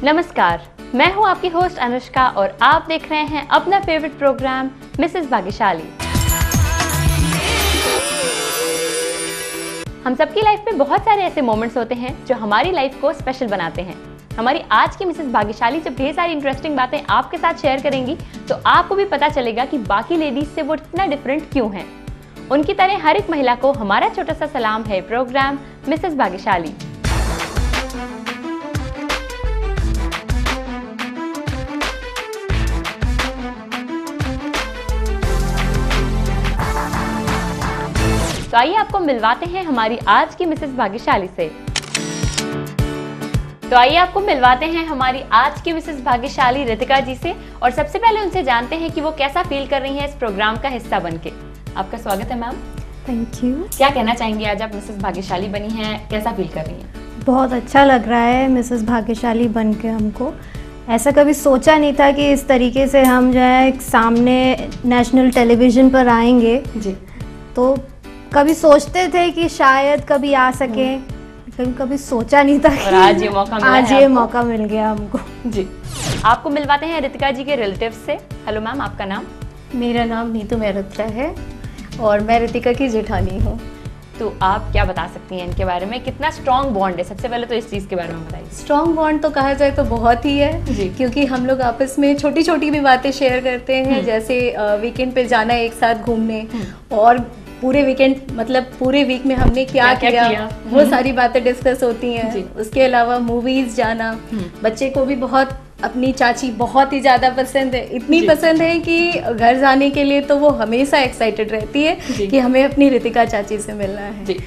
नमस्कार, मैं हूं आपकी होस्ट अनुष्का और आप देख रहे हैं अपना फेवरेट प्रोग्राम मिसेस भाग्यशाली। हम सबकी लाइफ में बहुत सारे ऐसे मोमेंट्स होते हैं जो हमारी लाइफ को स्पेशल बनाते हैं। हमारी आज की मिसेस भाग्यशाली जब ढेर सारी इंटरेस्टिंग बातें आपके साथ शेयर करेंगी तो आपको भी पता चलेगा कि बाकी लेडीज से वो इतना डिफरेंट क्यों हैं। उनकी तरह हर एक महिला को हमारा छोटा सा सलाम है प्रोग्राम मिसेस भाग्यशाली। तो आइए आपको मिलवाते हैं हमारी आज की मिसेस भाग्यशाली से। रितिका जी से और सबसे पहले उनसे जानते हैं कि वो कैसा फील कर रही हैं इस प्रोग्राम का हिस्सा बनके। आपका स्वागत है मैम। Thank you. क्या कहना चाहेंगी, आज आप मिसेस भाग्यशाली बनी हैं, कैसा फील कर रही हैं? बहुत अच्छा लग रहा है मिसेस भाग्यशाली बन के। हमको ऐसा कभी सोचा नहीं था कि इस तरीके से हम जो है एक सामने नेशनल टेलीविज़न पर आएंगे जी। तो कभी सोचते थे कि शायद कभी आ सके, लेकिन कभी सोचा नहीं था कि आज ये मौका मिल गया हमको जी। आपको मिलवाते हैं रितिका जी के रिलेटिव से। हेलो मैम, आपका नाम? मेरा नाम नीतू मेहरोत्रा है और मैं रितिका की जेठानी हूँ। तो आप क्या बता सकती हैं इनके बारे में, कितना स्ट्रॉन्ग बॉन्ड है? सबसे पहले तो इस चीज़ के बारे में बताइए। स्ट्रॉन्ग बॉन्ड तो कहा जाए तो बहुत ही है जी, क्योंकि हम लोग आपस में छोटी छोटी भी बातें शेयर करते हैं, जैसे वीकेंड पे जाना एक साथ घूमने, और पूरे वीकेंड मतलब पूरे वीक में हमने क्या किया वो सारी बातें डिस्कस होती हैं। उसके अलावा मूवीज जाना, बच्चे को भी बहुत अपनी चाची बहुत ही ज़्यादा पसंद है, इतनी पसंद है कि घर जाने के लिए तो वो हमेशा एक्साइटेड रहती है कि हमें अपनी रितिका चाची से मिलना है जी।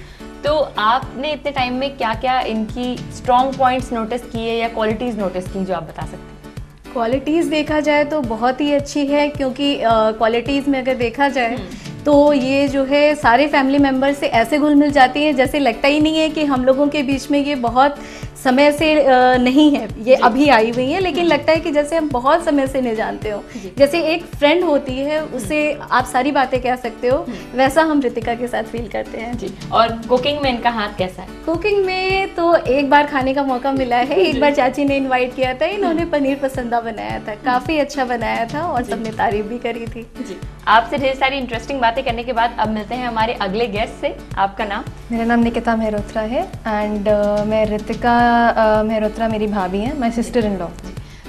तो आपने इतने टाइम में क्या क्या इनकी स्ट्रॉन्ग पॉइंट्स नोटिस किए या क्वालिटीज़ नोटिस की जो आप बता सकते हैं? क्वालिटीज़ देखा जाए तो बहुत ही अच्छी है, क्योंकि क्वालिटीज़ में अगर देखा जाए तो ये जो है सारे फैमिली मेम्बर से ऐसे घुल मिल जाती हैं जैसे लगता ही नहीं है कि हम लोगों के बीच में ये बहुत समय से नहीं है, ये अभी आई हुई है, लेकिन लगता है कि जैसे हम बहुत समय से नहीं जानते हो। जैसे एक फ्रेंड होती है उससे आप सारी बातें कह सकते हो, वैसा हम रितिका के साथ फील करते हैं जी। और कुकिंग में इनका हाथ कैसा है? कुकिंग में तो एक बार खाने का मौका मिला है, एक बार चाची ने इन्वाइट किया था, इन्होंने पनीर पसंदा बनाया था, काफ़ी अच्छा बनाया था और सबने तारीफ भी करी थी जी। आपसे ढेर सारी इंटरेस्टिंग बातें करने के बाद अब मिलते हैं हमारे अगले गेस्ट से। आपका नाम? मेरा नाम निकिता मेहरोत्रा है एंड मैं रितिका मेहरोत्रा मेरी भाभी हैं, माय सिस्टर इन लॉ।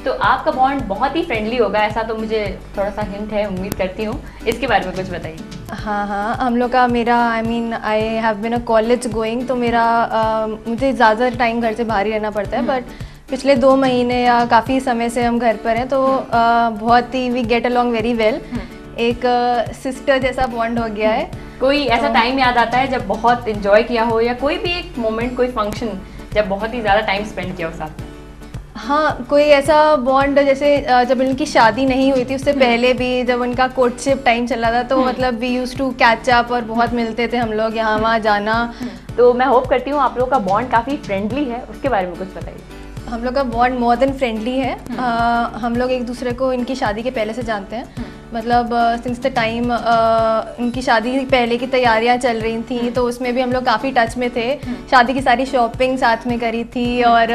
तो आपका बॉन्ड बहुत ही फ्रेंडली होगा, ऐसा तो मुझे थोड़ा सा हिंट है, उम्मीद करती हूँ। इसके बारे में कुछ बताइए। हाँ, हम लोग का मेरा I have been a college going, तो मेरा मुझे ज़्यादा टाइम घर से बाहर ही रहना पड़ता है, बट पिछले 2 महीने या काफ़ी समय से हम घर पर हैं, तो बहुत ही we get along very well. एक सिस्टर जैसा बॉन्ड हो गया है। कोई ऐसा टाइम याद आता है जब बहुत एंजॉय किया हो, या कोई भी एक मोमेंट, कोई फंक्शन जब बहुत ही ज़्यादा टाइम स्पेंड किया हो साथ में? हाँ, कोई ऐसा बॉन्ड जैसे जब उनकी शादी नहीं हुई थी उससे पहले भी जब उनका कोर्टशिप टाइम चल रहा था, तो मतलब we used to catch up और बहुत मिलते थे हम लोग, यहाँ वहाँ जाना। तो मैं होप करती हूँ आप लोगों का बॉन्ड काफ़ी फ्रेंडली है, उसके बारे में कुछ बताइए। हम लोग का बॉन्ड मोर देन फ्रेंडली है। हम लोग एक दूसरे को इनकी शादी के पहले से जानते हैं, मतलब सिंस द टाइम इनकी शादी पहले की तैयारियां चल रही थी, तो उसमें भी हम लोग काफ़ी टच में थे। शादी की सारी शॉपिंग साथ में करी थी और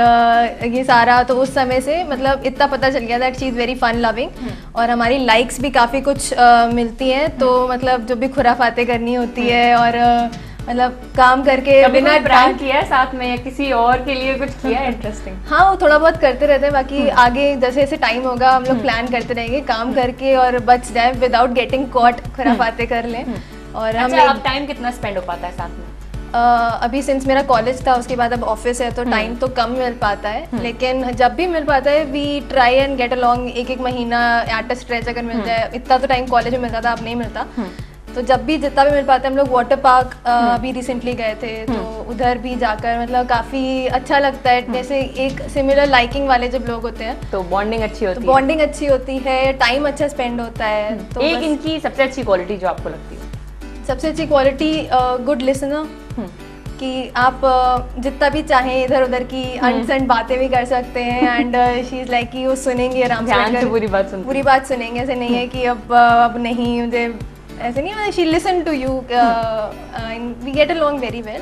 ये सारा, तो उस समय से मतलब इतना पता चल गया that she is very fun loving, और हमारी लाइक्स भी काफ़ी कुछ मिलती हैं, तो मतलब जो भी खुराफाते करनी होती है और मतलब काम करके बिना प्रैंक किया साथ में या किसी और के लिए कुछ किया इंटरेस्टिंग? हाँ, वो थोड़ा बहुत करते रहते हैं, बाकी आगे जैसे जैसे टाइम होगा हम लोग प्लान करते रहेंगे काम करके और बच जाए विदाउट गेटिंग कॉट, खुराफाते कर लें। और हम अब टाइम कितना स्पेंड हो पाता है साथ में? अभी सिंस मेरा कॉलेज था उसके बाद अब ऑफिस है, तो टाइम तो कम मिल पाता है, लेकिन जब भी मिल पाता है we try and get along. एक महीना एट अ स्ट्रेच अगर मिल जाए, इतना तो टाइम कॉलेज में मिलता था, अब नहीं मिलता, तो जब भी जितना भी मिल पाता है हम लोग वाटर पार्क अभी रिसेंटली गए थे, तो उधर भी जाकर मतलब काफ़ी अच्छा लगता है। जैसे एक सिमिलर लाइकिंग वाले जब लोग होते हैं तो बॉन्डिंग अच्छी होती है, बॉन्डिंग अच्छी होती है, टाइम अच्छा स्पेंड होता है। तो एक इनकी सबसे अच्छी क्वालिटी जो आपको लगती है? सबसे अच्छी क्वालिटी गुड लिसनर, कि आप जितना भी चाहें इधर उधर की अनसंड बातें भी कर सकते हैं, एंड शी इज़ लाइक कि वो सुनेंगे आराम से, पूरी बात सुनेंगे। ऐसे नहीं है कि अब नहीं, मुझे ऐसे नहीं, she listen to you, we get along very well.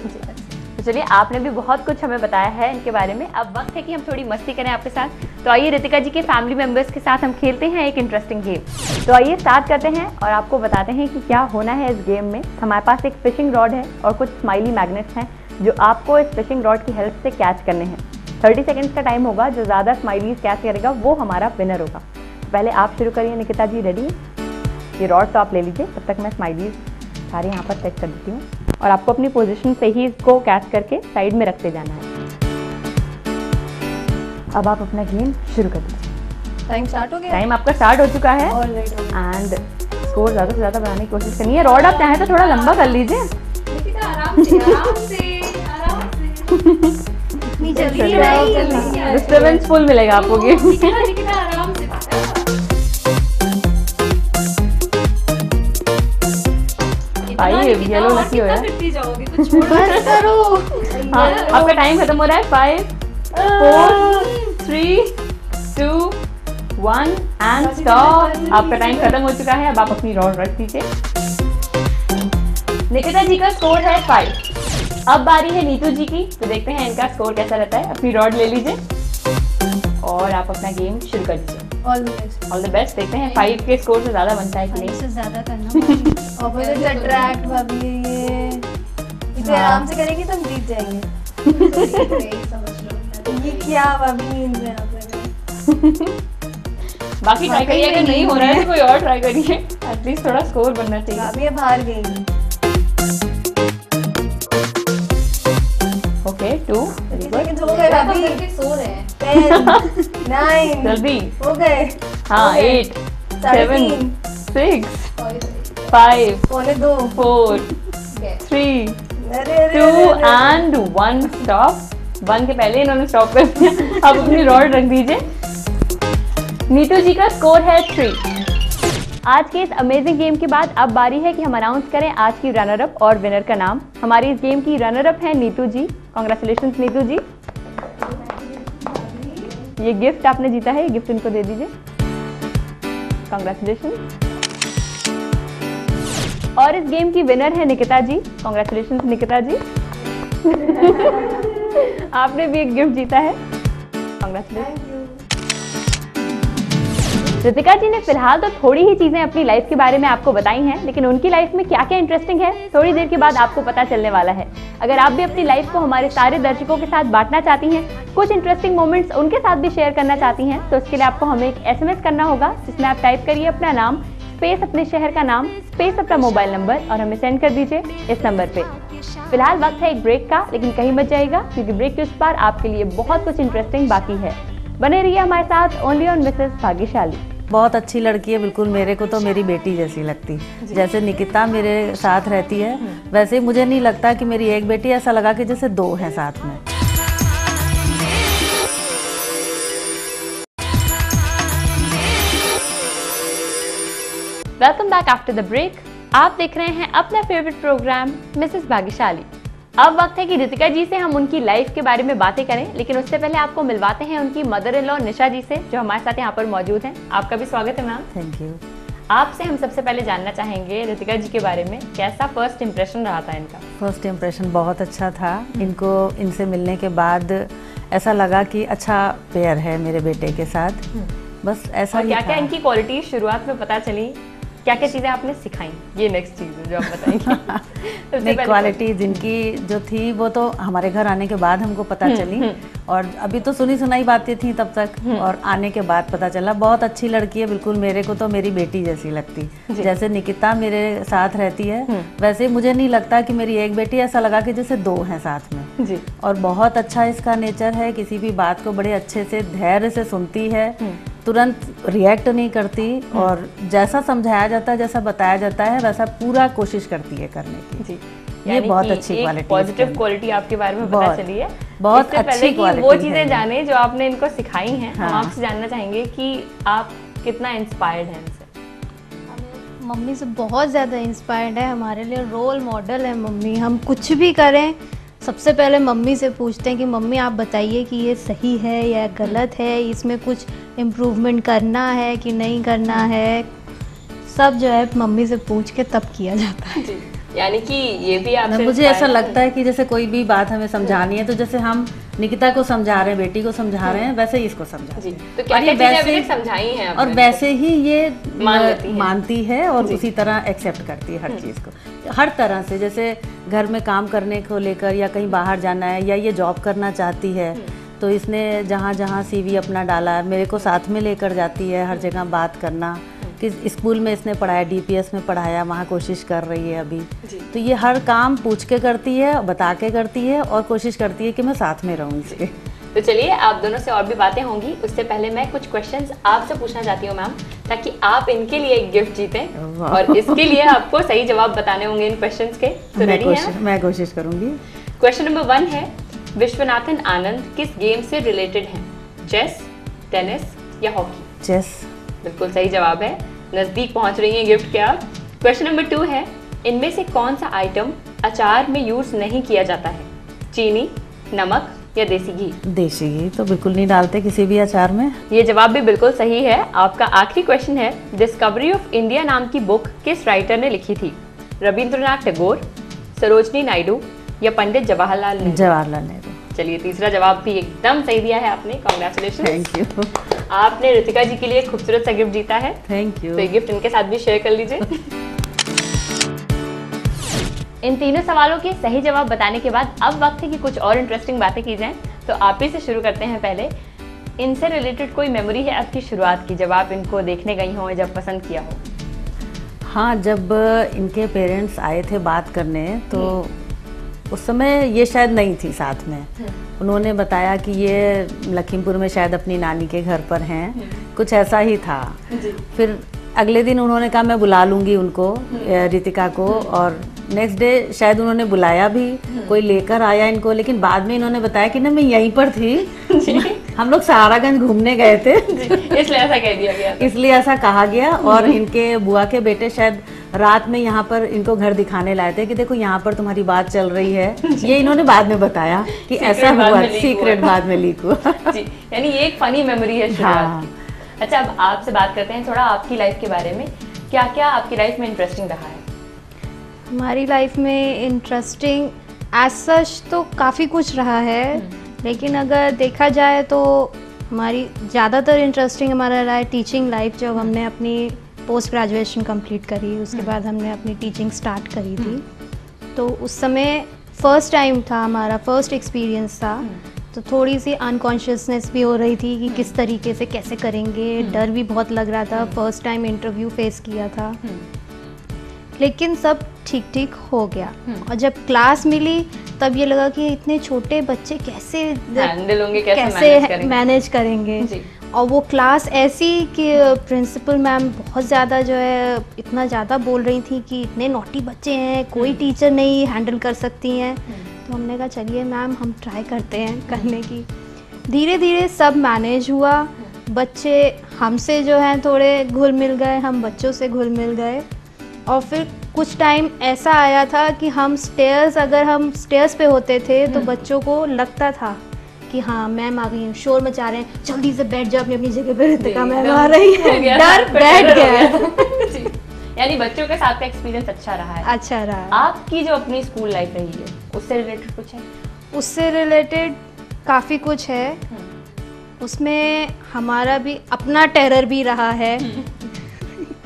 चलिए, आपने भी बहुत कुछ हमें बताया है इनके बारे में। अब वक्त है कि हम थोड़ी मस्ती करें आपके साथ। तो आइए रितिका जी के फैमिली मेंबर्स के साथ हम खेलते हैं एक इंटरेस्टिंग गेम। तो आइए स्टार्ट करते हैं और आपको बताते हैं कि क्या होना है इस गेम में। हमारे पास एक फिशिंग रॉड है और कुछ स्माइली मैग्नेट्स हैं जो आपको इस फिशिंग रॉड की हेल्प से कैच करने हैं। 30 सेकेंड्स का टाइम होगा। जो ज़्यादा स्माइलीज कैच करेगा वो हमारा विनर होगा। तो पहले आप शुरू करिए निकिता जी। रेडी? ये रॉड तो आप ले लीजिए, तब तक मैं स्माइलीज सारे यहाँ पर सेट कर देती हूँ और आपको अपनी पोजीशन से ही इसको कैच करके साइड में रखते जाना है। अब आप अपना गेम शुरू कर दीजिए। टाइम स्टार्ट हो गया? टाइम आपका स्टार्ट हो चुका है एंड स्कोर ज़्यादा से ज़्यादा बनाने की कोशिश करनी है। रॉड आप चाहें तो थोड़ा लंबा कर लीजिए। डिस्टर्बेंस फुल मिलेगा आपको गेम। येलो लकी हो यार। बस करो। हाँ, आपका टाइम खत्म हो रहा है। 5 4 3 2 1 एंड स्टॉप। आपका टाइम खत्म हो चुका है। अब आप अपनी रॉड रख दीजिए। निकिता जी का स्कोर है 5। अब बारी है नीतू जी की। तो देखते हैं इनका स्कोर कैसा रहता है। अपनी रॉड ले लीजिए और आप अपना गेम शुरू कर दीजिए। All the best. All the best. देखते हैं 5 के स्कोर से ज़्यादा बनता है कि नहीं। से ज़्यादा करना। ऑपोजिट अट्रैक्ट भाभी, ये इसे आराम से करेंगे तो हम जीत जाएंगे। ये क्या भाभी बाकी ट्राई करिए, अगर नहीं हो रहा है तो कोई और ट्राई करिए। एटलीस्ट थोड़ा स्कोर बनना चाहिए। भाभी अब हार गई। Okay 2 very good. हो गए भाभी। 10 9 जल्दी हो गए। हाँ 8 7 6 5 पौने 2 4 3 2 एंड 1 स्टॉप। 1 के पहले इन्होंने स्टॉप कर दिया। अब अपनी रॉड रख दीजिए। नीतू जी का स्कोर है 3। आज के इस अमेजिंग गेम के बाद अब बारी है कि हम अनाउंस करें आज की रनर अप और विनर का नाम। हमारी इस गेम की रनर अप है नीतू जी। कॉन्ग्रेचुलेशंस नीतू जी। ये गिफ्ट आपने जीता है, ये गिफ्ट इनको दे दीजिए। कॉन्ग्रेचुलेशंस। और इस गेम की विनर है निकिता जी। कॉन्ग्रेचुलेशंस निकिता जी। आपने भी एक गिफ्ट जीता है। कॉन्ग्रेचुलेशंस। रितिका जी ने फिलहाल तो थोड़ी ही चीजें अपनी लाइफ के बारे में आपको बताई हैं, लेकिन उनकी लाइफ में क्या क्या इंटरेस्टिंग है थोड़ी देर के बाद आपको पता चलने वाला है। अगर आप भी अपनी लाइफ को हमारे सारे दर्शकों के साथ बांटना चाहती हैं, कुछ इंटरेस्टिंग मोमेंट्स उनके साथ भी शेयर करना चाहती हैं, तो इसके लिए आपको हमें एक SMS करना होगा जिसमें आप टाइप करिए अपना नाम स्पेस अपने शहर का नाम स्पेस अपना मोबाइल नंबर और हमें सेंड कर दीजिए इस नंबर पे। फिलहाल वक्त है एक ब्रेक का, लेकिन कहीं मत जाइएगा क्योंकि ब्रेक के उस पार आपके लिए बहुत कुछ इंटरेस्टिंग बाकी है। बने रहिए हमारे साथ ओनली ऑन मिसेस भाग्यशाली। बहुत अच्छी लड़की है, बिल्कुल मेरे को तो मेरी बेटी जैसी लगती। जैसे निकिता मेरे साथ रहती है वैसे ही मुझे नहीं लगता कि मेरी एक बेटी, ऐसा लगा कि जैसे 2 हैं साथ में। Welcome back after the break. आप देख रहे हैं अपना फेवरेट प्रोग्राम मिसेस भाग्यशाली। अब वक्त है कि रितिका जी से हम उनकी लाइफ के बारे में बातें करें, लेकिन उससे पहले आपको मिलवाते हैं उनकी मदर इन लॉ निशा जी से जो हमारे साथ यहाँ पर मौजूद हैं। आपका भी स्वागत है मैम। Thank you. आपसे हम सबसे पहले जानना चाहेंगे रितिका जी के बारे में, कैसा फर्स्ट इम्प्रेशन रहा था इनका? फर्स्ट इम्प्रेशन बहुत अच्छा था। इनसे मिलने के बाद ऐसा लगा कि अच्छा पेयर है मेरे बेटे के साथ। बस ऐसा ही क्या था। क्या इनकी क्वालिटी शुरुआत में पता चली, क्या क्या चीज़ें आपने सिखाई, ये नेक्स्ट चीज़ है जो आप बताएंगे। नहीं, क्वालिटी जिनकी जो थी वो तो हमारे घर आने के बाद हमको पता चली और अभी तो सुनी सुनाई बातें थी तब तक, और आने के बाद पता चला। बहुत अच्छी लड़की है, बिल्कुल मेरे को तो मेरी बेटी जैसी लगती। जैसे निकिता मेरे साथ रहती है वैसे मुझे नहीं लगता कि मेरी एक बेटी, ऐसा लगा कि जैसे 2 हैं साथ में जी। और बहुत अच्छा इसका नेचर है, किसी भी बात को बड़े अच्छे से धैर्य से सुनती है, तुरंत रिएक्ट नहीं करती और जैसा समझाया जाता है, जैसा बताया जाता है वैसा पूरा कोशिश करती है करने की। जी। ये बहुत अच्छी क्वालिटी, पॉजिटिव क्वालिटी आपके बारे में पता चली है। बहुत अच्छी क्वालिटी। वो चीजें जाने जो आपने इनको सिखाई हैं, हम आपसे जानना चाहेंगे कि आप कितना इंस्पायर्ड हैं इनसे। मम्मी से बहुत ज़्यादा इंस्पायर्ड है, हमारे लिए रोल मॉडल है मम्मी। हम कुछ भी करें सबसे पहले मम्मी से पूछते हैं कि मम्मी आप बताइए कि ये सही है या गलत है, इसमें कुछ इम्प्रूवमेंट करना है कि नहीं करना है, सब जो है मम्मी से पूछ के तब किया जाता है। यानी कि ये भी आपसे मुझे ऐसा लगता है कि जैसे कोई भी बात हमें समझानी है तो जैसे हम निकिता को समझा रहे हैं, बेटी को समझा रहे हैं, वैसे ही इसको समझा जी। तो क्या ये क्या चीजें समझाई हैं और वैसे ही ये मानती है और उसी तरह एक्सेप्ट करती है हर चीज़ को, हर तरह से। जैसे घर में काम करने को लेकर या कहीं बाहर जाना है या ये जॉब करना चाहती है तो इसने जहाँ जहाँ CV अपना डाला मेरे को साथ में लेकर जाती है, हर जगह बात करना कि स्कूल में इसने पढ़ाया, DPS में पढ़ाया, वहाँ कोशिश कर रही है अभी। तो ये हर काम पूछ के करती है, बता के करती है और कोशिश करती है कि मैं साथ में रहूँ इसके। तो चलिए आप दोनों से और भी बातें होंगी, उससे पहले मैं कुछ क्वेश्चंस आपसे पूछना चाहती हूँ मैम, ताकि आप इनके लिए एक गिफ्ट जीतें और इसके लिए आपको सही जवाब बताने होंगे इन क्वेश्चंस के। तो रेडी हैं? मैं कोशिश करूँगी। क्वेश्चन नंबर 1 है, विश्वनाथन आनंद किस गेम से रिलेटेड हैं? चेस, टेनिस या हॉकी? चेस। बिल्कुल सही जवाब है, नजदीक पहुंच रही हैं गिफ्ट के आप। क्वेश्चन नंबर 2 है, इनमें से कौन सा आइटम अचार में यूज नहीं किया जाता है? चीनी, नमक या देसी घी? देसी घी तो बिल्कुल नहीं डालते किसी भी अचार में। ये जवाब भी बिल्कुल सही है। आपका आखिरी क्वेश्चन है, डिस्कवरी ऑफ इंडिया नाम की बुक किस राइटर ने लिखी थी? रविंद्रनाथ टैगोर, सरोजनी नायडू या पंडित जवाहरलाल नेहरू? जवाहरलाल नेहरू। चलिए तीसरा जवाब भी एकदम सही दिया है आपने, कांग्रेचुलेशन। Thank you. आपने ऋतिका जी के लिए खूबसूरत सा गिफ्ट जीता है। Thank you. तो ये गिफ्ट इनके साथ भी शेयर कर लीजिए। इन तीनों सवालों के सही जवाब बताने के बाद अब वक्त है कि कुछ और इंटरेस्टिंग बातें की जाएं। तो आप ही से शुरू करते हैं। पहले इनसे रिलेटेड कोई मेमोरी है आपकी शुरुआत की, जब आप इनको देखने गई हो, जब पसंद किया हो? हाँ, जब इनके पेरेंट्स आए थे बात करने तो उस समय ये शायद नहीं थी साथ में। उन्होंने बताया कि ये लखीमपुर में शायद अपनी नानी के घर पर हैं, कुछ ऐसा ही था। फिर अगले दिन उन्होंने कहा मैं बुला लूँगी उनको, ऋतिका को, और नेक्स्ट डे शायद उन्होंने बुलाया भी, कोई लेकर आया इनको, लेकिन बाद में इन्होंने बताया कि ना मैं यहीं पर थी, हम लोग सहारागंज घूमने गए थे, इसलिए ऐसा कह दिया गया। इसलिए ऐसा कहा गया। और इनके बुआ के बेटे शायद रात में यहाँ पर इनको घर दिखाने लाए थे कि देखो यहाँ पर तुम्हारी बात चल रही है। ये इन्होंने बाद में बताया कि ऐसा हुआ, सीक्रेट बाद में लीक हुआ। जी, यानी ये एक फनी मेमोरी है शुरुआत की। अच्छा, अब आपसे बात करते हैं थोड़ा आपकी लाइफ के बारे में। क्या क्या आपकी लाइफ में इंटरेस्टिंग रहा है? हमारी लाइफ में इंटरेस्टिंग एज सच तो काफ़ी कुछ रहा है, लेकिन अगर देखा जाए तो हमारी ज़्यादातर इंटरेस्टिंग हमारा रहा है टीचिंग लाइफ। जब हमने अपनी पोस्ट ग्रेजुएशन कंप्लीट करी, उसके बाद हमने अपनी टीचिंग स्टार्ट करी थी, तो उस समय फर्स्ट टाइम था, हमारा फर्स्ट एक्सपीरियंस था, तो थोड़ी सी अनकॉन्शियसनेस भी हो रही थी कि किस तरीके से कैसे करेंगे, डर भी बहुत लग रहा था। फर्स्ट टाइम इंटरव्यू फेस किया था, लेकिन सब ठीक ठीक हो गया। और जब क्लास मिली तब ये लगा कि इतने छोटे बच्चे कैसे हैंडल होंगे, कैसे मैनेज करेंगे। और वो क्लास ऐसी कि प्रिंसिपल मैम बहुत ज़्यादा जो है इतना ज़्यादा बोल रही थी कि इतने नॉटी बच्चे हैं, कोई टीचर नहीं हैंडल कर सकती हैं। तो हमने कहा चलिए मैम हम ट्राई करते हैं करने की। धीरे धीरे सब मैनेज हुआ, बच्चे हमसे जो है थोड़े घुल मिल गए, हम बच्चों से घुल मिल गए। और फिर कुछ टाइम ऐसा आया था कि अगर हम स्टेयर्स पे होते थे तो बच्चों को लगता था कि हाँ मैम आ गई हैं, शोर मचा रहे हैं, जल्दी से बैठ जाओ अपनी अपनी जगह पे, ऋतिका मैम आ रही है, डर बैठ गया। यानी बच्चों के साथ का एक्सपीरियंस अच्छा रहा है। अच्छा रहा है। आपकी जो अपनी स्कूल लाइफ रही है उससे रिलेटेड कुछ है? उससे रिलेटेड काफ़ी कुछ है। उसमें हमारा भी अपना टेरर भी रहा है।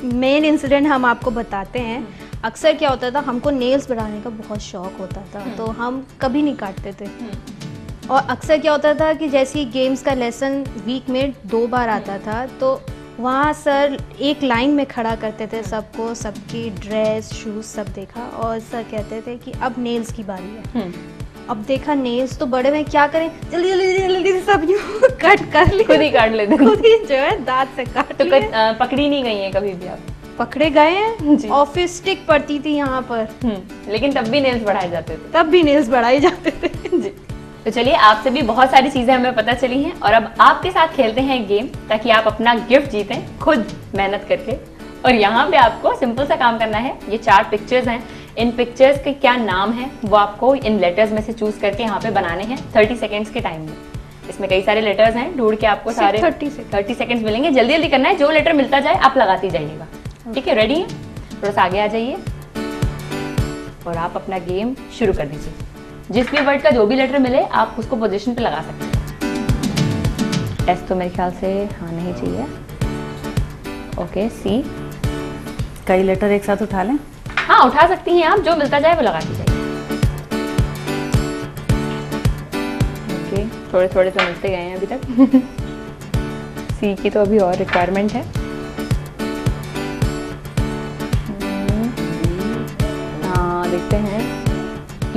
मेन इंसिडेंट हम आपको बताते हैं। अक्सर क्या होता था, हमको नेल्स बढ़ाने का बहुत शौक होता था, तो हम कभी नहीं काटते थे। और अक्सर क्या होता था कि जैसे गेम्स का लेसन वीक में 2 बार आता था, तो वहाँ सर एक लाइन में खड़ा करते थे सबको, सबकी ड्रेस शूज़ सब देखा, और सर कहते थे कि अब नेल्स की बारी है। अब देखा नेल्स तो बड़े में, क्या करें, जल्दी जल्दी जल्दी सब यूँ कट कर लिए, खुद ही काट लेते, खुद ही जो है दांत से काट तो लिए। पकड़ी नहीं गई है कभी भी आप? पकड़े गए हैं, और फिर स्टिक पड़ती थी यहाँ पर, लेकिन तब भी नेल्स बढ़ाए जाते थे। तब भी नेल्स बढ़ाए जाते थे। जी। तो चलिए, आपसे भी बहुत सारी चीजें हमें पता चली हैं, और अब आपके साथ खेलते हैं एक गेम, ताकि आप अपना गिफ्ट जीतें खुद मेहनत करके। और यहाँ पे आपको सिंपल सा काम करना है। ये 4 पिक्चर्स हैं, इन पिक्चर्स के क्या नाम हैं वो आपको इन लेटर्स में से चूज करके यहाँ पे बनाने हैं 30 सेकेंड्स के टाइम में। इसमें कई सारे लेटर्स हैं, ढूंढ के आपको सारे 30 सेकेंड्स मिलेंगे। जल्दी जल्दी करना है, जो लेटर मिलता जाए आप लगाती जाइएगा। ठीक है, रेडी है? थोड़ा सा आगे आ जाइए। और आप अपना गेम शुरू कर दीजिए। जिस भी वर्ड का जो भी लेटर मिले आप उसको पोजीशन पे लगा सकते हैं। एस तो मेरे ख्याल से हाँ नहीं चाहिए। ओके, सी। कई लेटर एक साथ उठा लें? हाँ उठा सकती हैं आप, जो मिलता जाए वो लगाती जाइए। ओके, थोड़े थोड़े तो मिलते गए हैं अभी तक। सी की तो अभी और रिक्वायरमेंट है। हाँ देखते हैं,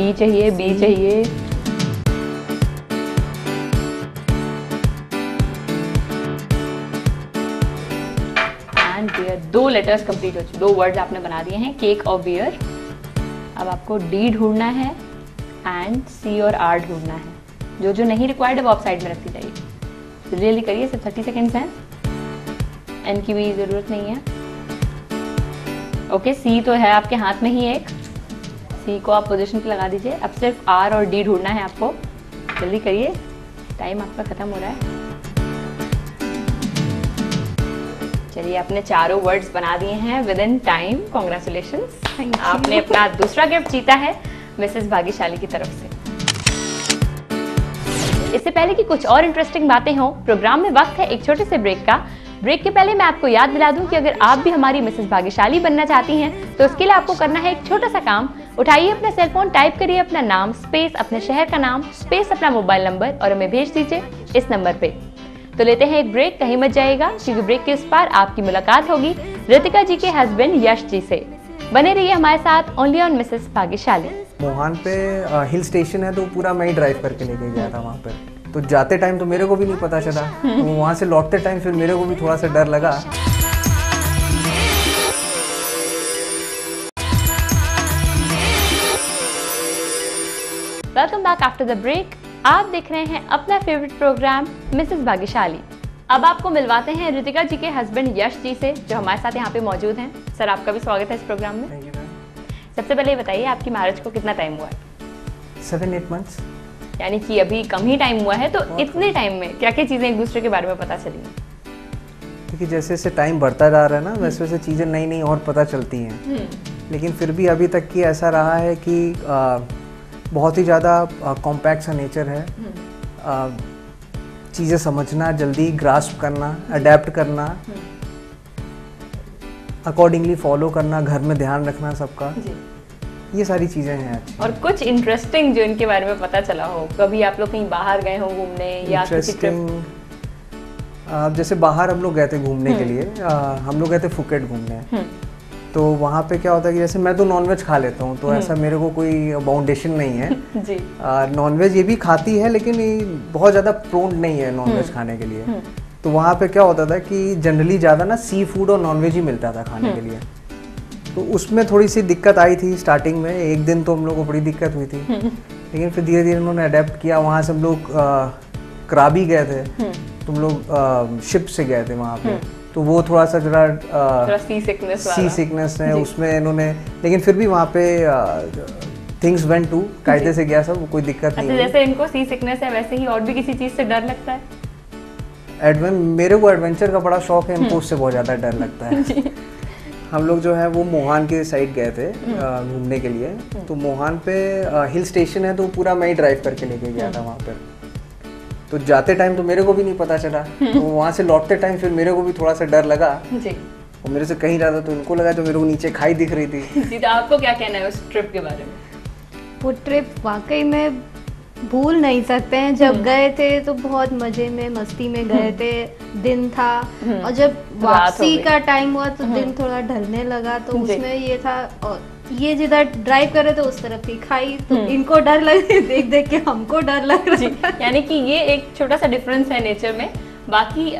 ई चाहिए, बी चाहिए। एंड बियर, 2 लेटर्स कंप्लीट हो चुके, 2 वर्ड्स आपने बना दिए हैं, केक और बियर। अब आपको डी ढूंढना है एंड सी और आर ढूंढना है। जो जो नहीं रिक्वायर्ड है वो आप साइड में रखती जाइए। जल्दी जल्दी करिए, सिर्फ 30 सेकेंड्स हैं। एन की भी ज़रूरत नहीं है। ओके, सी तो है आपके हाथ में ही एक, सी को आप पोजीशन पे लगा दीजिए। अब सिर्फ आर और डी ढूंढना है आपको, जल्दी करिए, टाइम आपका ख़त्म हो रहा है। चलिए, आपने चारों वर्ड्स बना दिए हैं विद इन टाइम। कॉन्ग्रेचुलेशंस, आपने अपना दूसरा गिफ्ट जीता है मिसेस भाग्यशाली की तरफ से। इससे पहले कि कुछ और इंटरेस्टिंग बातें हों, प्रोग्राम में वक्त है एक छोटे से ब्रेक का। ब्रेक के पहले मैं आपको याद दिला दूं कि अगर आप भी हमारी मिसेस भाग्यशाली बनना चाहती हैं तो उसके लिए आपको करना है एक छोटा सा काम। उठाइए अपना सेलफोन, टाइप करिए अपना नाम स्पेस अपने शहर का नाम स्पेस अपना मोबाइल नंबर और हमें भेज दीजिए इस नंबर पे। तो लेते हैं एक ब्रेक, कहीं मत जाइएगा क्योंकि ब्रेक के उस पार आपकी मुलाकात होगी रितिका जी के हस्बैंड यश जी से। बने रहिए हमारे साथ ओनली ऑन मिसेस भाग्यशाली। मोहान पे हिल स्टेशन है तो पूरा मैं ही ड्राइव करके लेके गया था वहाँ पर। तो जाते टाइम तो मेरे को भी नहीं पता चला, तो वहाँ से लौटते टाइम फिर मेरे को भी थोड़ा सा डर लगा। Welcome back after the break. आप देख रहे हैं अपना फेवरेट प्रोग्राम मिसेस भाग्यशाली। अब आपको मिलवाते हैं रितिका जी के हस्बैंड यश जी से जो हमारे साथ यहाँ पे मौजूद हैं। सर, आपका भी स्वागत है इस प्रोग्राम में। सबसे पहले ये बताइए, आपकी मैरिज को कितना टाइम हुआ है? 7-8 मंथ्स। यानी कि अभी कम ही टाइम हुआ है, तो इतने टाइम में क्या क्या चीज़ें एक दूसरे के बारे में पता चली? क्योंकि जैसे जैसे टाइम बढ़ता जा रहा है ना, वैसे वैसे चीज़ें नई नई और पता चलती हैं। लेकिन फिर भी अभी तक की ऐसा रहा है कि बहुत ही ज़्यादा कॉम्पैक्ट सा नेचर है। चीज़ें समझना, जल्दी ग्रास्प करना, अडेप्ट करना, अकॉर्डिंगली फॉलो करना, घर में ध्यान रखना सबका, ये सारी चीज़ें हैं अच्छी। और कुछ इंटरेस्टिंग जो इनके बारे में पता चला हो, कभी आप लोग कहीं बाहर गए हो घूमने या किसी ट्रिप? जैसे बाहर हम लोग गए थे घूमने के लिए, हम लोग गए थे फुकेट घूमने। तो वहाँ पे क्या होता है कि जैसे मैं तो नॉनवेज खा लेता हूँ, तो ऐसा मेरे को कोई बाउंडेशन नहीं है जी। नॉनवेज ये भी खाती है लेकिन बहुत ज़्यादा प्रोन नहीं है नॉनवेज खाने के लिए। तो वहाँ पे क्या होता था कि जनरली ज़्यादा ना सी फूड और नॉनवेज ही मिलता था खाने के लिए। तो उसमें थोड़ी सी दिक्कत आई थी स्टार्टिंग में, एक दिन तो हम लोग को बड़ी दिक्कत हुई थी। लेकिन फिर धीरे धीरे उन्होंने अडेप्ट किया। वहाँ से हम लोग कराबी गए थे, तुम लोग शिप से गए थे वहाँ पे, तो वो थोड़ा सा जरा सी सिकनेस है उसमें इन्होंने, लेकिन फिर भी वहाँ पे थिंग्स वेंट टू कायदे से गया सब, कोई दिक्कत नहीं। जैसे इनको सी सिकनेस है वैसे ही और भी किसी चीज़ से डर लगता है? मेरे को एडवेंचर का बड़ा शौक है, इनको उससे बहुत ज़्यादा डर लगता है। हम लोग जो है वो मोहान के साइड गए थे घूमने के लिए। तो मोहान पे हिल स्टेशन है तो पूरा मैं ही ड्राइव करके लेके गया था वहाँ पर। तो जाते टाइम तो मेरे को भी नहीं पता चला, तो वहाँ से लौटते टाइम फिर मेरे को भी थोड़ा सा डर लगा जी। और मेरे से कहीं ज़्यादा तो इनको लगा, जो मेरे को नीचे खाई दिख रही थी। जी, तो आपको क्या कहना है उस ट्रिप के बारे में? वो ट्रिप वाकई में भूल नहीं सकते हैं। जब गए थे तो बहुत मजे में मस्ती में गए थे, दिन था, और जब वापसी का टाइम हुआ तो दिन थोड़ा ढलने लगा। तो उसमें ये था, और ये जिधर ड्राइव कर रहे थे उस तरफ थी खाई, तो इनको डर लग रही, देख देख के हमको डर लग रहा था। यानी कि ये एक छोटा सा डिफरेंस है नेचर में। बाकी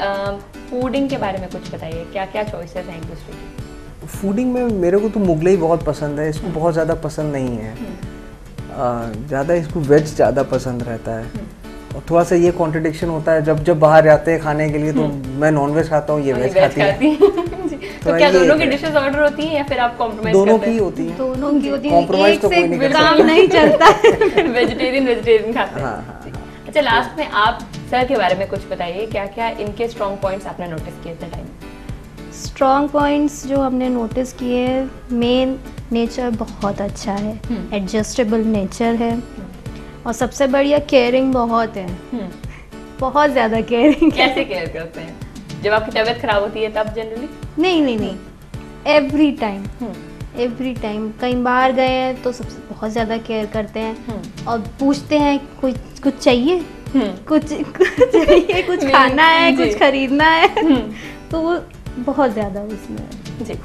फूडिंग के बारे में कुछ बताइए, क्या क्या चॉइसेस हैं एक दूसरे की? फूडिंग में मेरे को तो मुगलई बहुत पसंद है, इसको बहुत ज़्यादा पसंद नहीं है। ज़्यादा इसको वेज ज़्यादा पसंद रहता है। और थोड़ा सा ये कॉन्ट्रडिक्शन होता है, जब बाहर जाते हैं खाने के लिए तो मैं नॉनवेज खाता हूँ, ये वेज खाती है। तो क्या दोनों की डिशेस ऑर्डर होती हैं या फिर आप कॉम्प्रोमाइज करते हैं? दोनों की होती है। दोनों की होती है, कॉम्प्रोमाइज तो कोई नहीं कर काम नहीं चलता है। वेजिटेरियन खाते हैं। हाँ। अच्छा, लास्ट में आप सर के बारे में कुछ बताइए, क्या क्या इनके स्ट्रॉन्ग पॉइंट्स आपने नोटिस किए थे टाइम? स्ट्रॉन्ग पॉइंट्स जो हमने नोटिस किए, मेन नेचर बहुत अच्छा है, एडजस्टेबल नेचर है, और सबसे बढ़िया केयरिंग बहुत है, बहुत ज़्यादा केयरिंग। कैसे केयर करते हैं? जब आपकी तबीयत खराब होती है तब जनरली? नहीं, एवरी टाइम कई बार गए हैं तो सबसे बहुत ज़्यादा केयर करते हैं, और पूछते हैं कुछ चाहिए, कुछ चाहिए, कुछ खाना है, कुछ खरीदना है, तो वो बहुत ज़्यादा उसमें जी।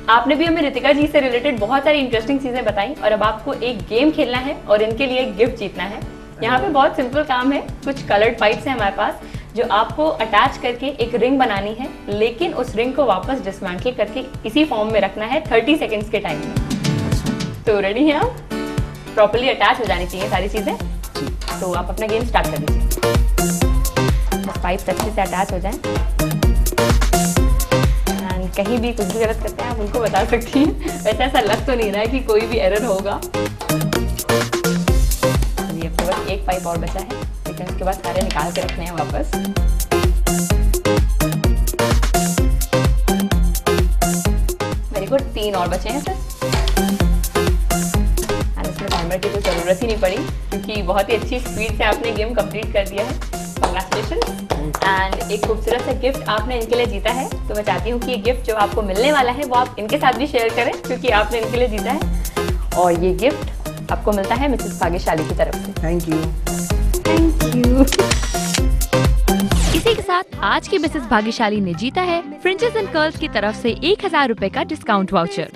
आपने भी हमें रितिका जी से रिलेटेड बहुत सारी इंटरेस्टिंग चीजें बताई, और अब आपको एक गेम खेलना है और इनके लिए एक गिफ्ट जीतना है। यहाँ पे बहुत सिंपल काम है, कुछ कलर्ड पाइप्स हैं हमारे पास जो आपको अटैच करके एक रिंग बनानी है, लेकिन उस रिंग को वापस डिसमेंटल करके इसी फॉर्म में रखना है 30 सेकेंड्स के टाइम में। तो रेडी हैं आप? प्रॉपर्ली अटैच हो जानी चाहिए सारी चीजें, तो आप अपना गेम स्टार्ट कर दीजिए। बस पाइप्स अच्छे से अटैच हो जाएं, एंड कहीं भी कुछ भी गलत करते हैं आप उनको बता सकती हैं। वैसे ऐसा लग तो नहीं रहा है कि कोई भी एरर होगा। अभी आपके पास एक पाइप और बचा है, लेकिन उसके बाद सारे निकाल के रखने हैं वापस। वेरी गुड, 3 और बचे हैं सर। एंड इसमें टाइमर की तो जरूरत ही नहीं पड़ी, क्योंकि बहुत ही अच्छी स्पीड से आपने गेम कंप्लीट कर दिया है। कांग्रेचुलेशन। एंड एक खूबसूरत सा गिफ्ट आपने इनके लिए जीता है, तो मैं चाहती हूँ कि ये गिफ्ट जो आपको मिलने वाला है वो आप इनके साथ भी शेयर करें, क्योंकि आपने इनके लिए जीता है। और ये गिफ्ट आपको मिलता है मिसेस भाग्यशाली की तरफ से। Thank you. इसी के साथ आज की मिसेस भाग्यशाली ने जीता है फ्रिंजेस एंड कर्ल्स की तरफ से 1000 रुपए का डिस्काउंट वाउचर।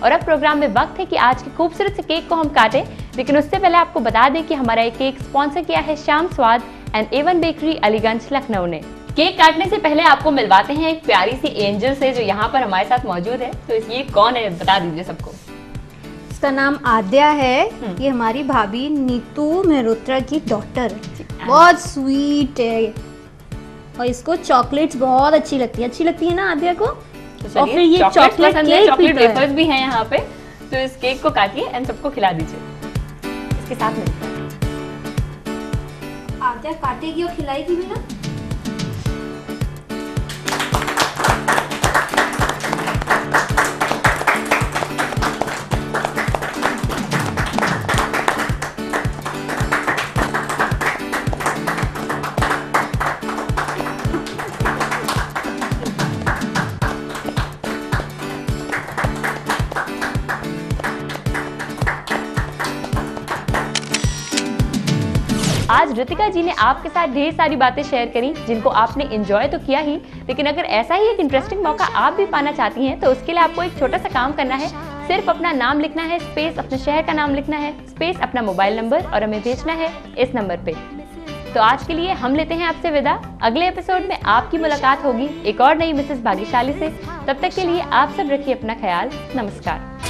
और अब प्रोग्राम में वक्त है कि आज के खूबसूरत से केक को हम काटें, लेकिन उससे पहले आपको बता दें कि हमारा ये केक स्पॉन्सर किया है श्याम स्वाद and A1 bakery Aliganj Lucknow ने। केक काटने से पहले आपको मिलवाते हैं एक प्यारी सी एंजल से जो यहाँ पर हमारे साथ मौजूद है। तो ये कौन है बता दीजिए सबको। इसका नाम आद्या है, ये हमारी भाभी नीतू मेहरोत्रा की डॉटर है, बहुत स्वीट है, और इसको चॉकलेट्स बहुत अच्छी लगती है ना आद्या को। तो और फिर ये चॉकलेट वेफर्स भी हैं यहाँ पे, तो इस केक को काटिए एंड सबको खिला दीजिए। इसके साथ मिलते हैं। आद्या काटेगी और खिलाएगी भी ना। आज रितिका जी ने आपके साथ ढेर सारी बातें शेयर करी जिनको आपने एंजॉय तो किया ही, लेकिन अगर ऐसा ही एक इंटरेस्टिंग मौका आप भी पाना चाहती हैं तो उसके लिए आपको एक छोटा सा काम करना है। सिर्फ अपना नाम लिखना है, स्पेस अपने शहर का नाम लिखना है, स्पेस अपना मोबाइल नंबर, और हमें भेजना है इस नंबर पे। तो आज के लिए हम लेते हैं आपसे विदा। अगले एपिसोड में आपकी मुलाकात होगी एक और नई मिसेस भाग्यशाली से। तब तक के लिए आप सब रखिए अपना ख्याल। नमस्कार।